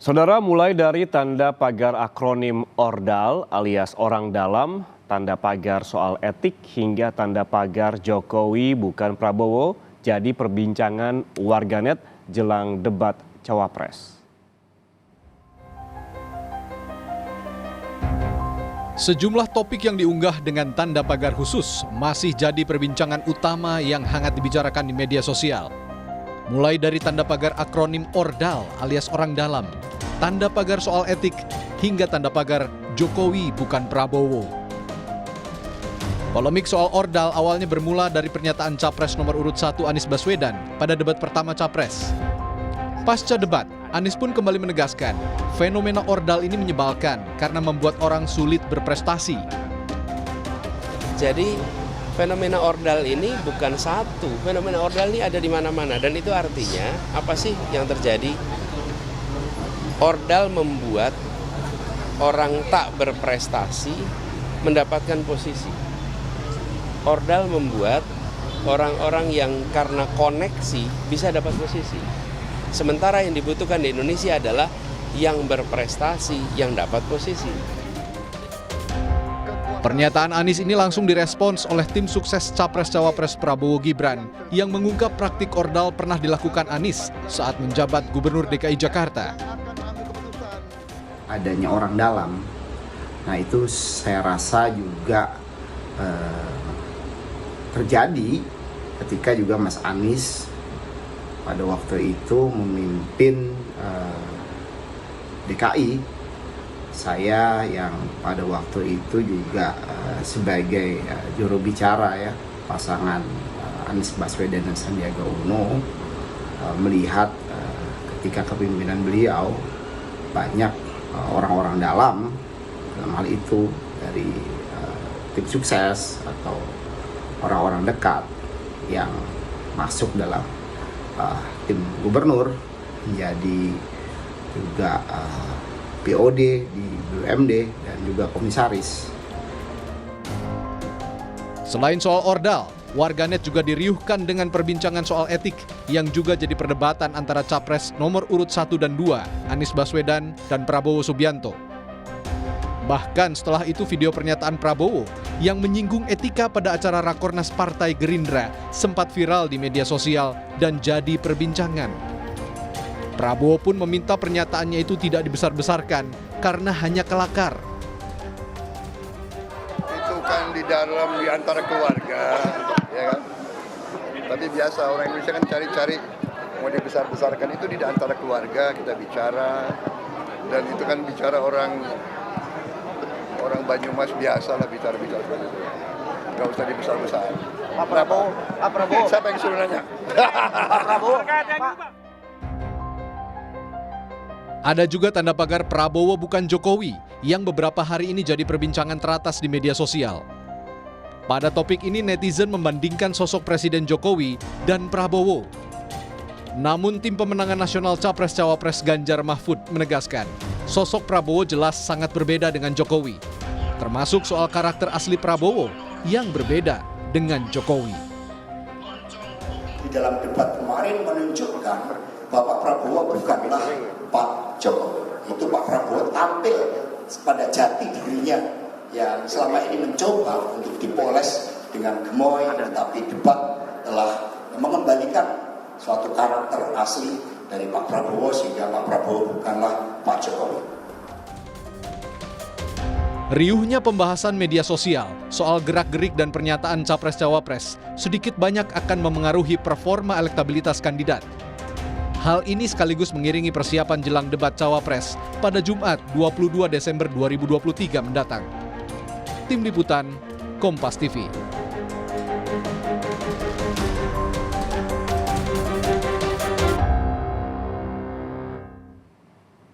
Saudara, mulai dari tanda pagar akronim ORDAL alias orang dalam, tanda pagar soal etik hingga tanda pagar Jokowi bukan Prabowo jadi perbincangan warganet jelang debat Cawapres. Sejumlah topik yang diunggah dengan tanda pagar khusus masih jadi perbincangan utama yang hangat dibicarakan di media sosial. Mulai dari tanda pagar akronim ORDAL alias orang dalam, tanda pagar soal etik, hingga tanda pagar Jokowi bukan Prabowo. Polemik soal ORDAL awalnya bermula dari pernyataan Capres nomor urut 1 Anies Baswedan pada debat pertama Capres. Pasca debat, Anies pun kembali menegaskan, fenomena ORDAL ini menyebalkan karena membuat orang sulit berprestasi. Jadi fenomena ORDAL ini bukan satu, fenomena ORDAL ini ada di mana-mana, dan itu artinya apa sih yang terjadi? ORDAL membuat orang tak berprestasi mendapatkan posisi. ORDAL membuat orang-orang yang karena koneksi bisa dapat posisi. Sementara yang dibutuhkan di Indonesia adalah yang berprestasi, yang dapat posisi. Pernyataan Anies ini langsung direspons oleh tim sukses Capres-Cawapres Prabowo Gibran yang mengungkap praktik ORDAL pernah dilakukan Anies saat menjabat Gubernur DKI Jakarta. Adanya orang dalam, nah itu saya rasa juga terjadi ketika juga Mas Anies pada waktu itu memimpin DKI. Saya yang pada waktu itu juga sebagai juru bicara ya pasangan Anies Baswedan dan Sandiaga Uno melihat ketika kepemimpinan beliau banyak orang-orang dalam hal itu dari tim sukses atau orang-orang dekat yang masuk dalam tim gubernur menjadi juga POD di BUMD dan juga komisaris. Selain soal ORDAL, warganet juga diriuhkan dengan perbincangan soal etik yang juga jadi perdebatan antara Capres nomor urut 1 dan 2, Anies Baswedan dan Prabowo Subianto. Bahkan setelah itu video pernyataan Prabowo yang menyinggung etika pada acara Rakornas Partai Gerindra sempat viral di media sosial dan jadi perbincangan. Prabowo pun meminta pernyataannya itu tidak dibesar-besarkan karena hanya kelakar. Itu kan di antara keluarga, ya kan? Tapi biasa orang Indonesia kan cari-cari mau dibesar-besarkan, itu di antara keluarga kita bicara, dan itu kan bicara orang Banyumas biasa lah bicara-bicara seperti itu. Gak usah dibesar-besar. Pak Prabowo. Siapa yang suruh nanya? Pak Prabowo. Ada juga tanda pagar Prabowo bukan Jokowi yang beberapa hari ini jadi perbincangan teratas di media sosial. Pada topik ini netizen membandingkan sosok Presiden Jokowi dan Prabowo. Namun tim pemenangan nasional Capres-Cawapres Ganjar Mahfud menegaskan, sosok Prabowo jelas sangat berbeda dengan Jokowi, termasuk soal karakter asli Prabowo yang berbeda dengan Jokowi. Di dalam debat kemarin menunjukkan Bapak Prabowo bukanlah Pak Jokowi. Itu Pak Prabowo tampil pada jati dirinya yang selama ini mencoba untuk dipoles dengan gemoy, tetapi debat telah mengembalikan suatu karakter asli dari Pak Prabowo sehingga Pak Prabowo bukanlah Pak Jokowi. Riuhnya pembahasan media sosial soal gerak-gerik dan pernyataan Capres-Cawapres sedikit banyak akan memengaruhi performa elektabilitas kandidat. Hal ini sekaligus mengiringi persiapan jelang debat Cawapres pada Jumat 22 Desember 2023 mendatang. Tim Liputan, Kompas TV.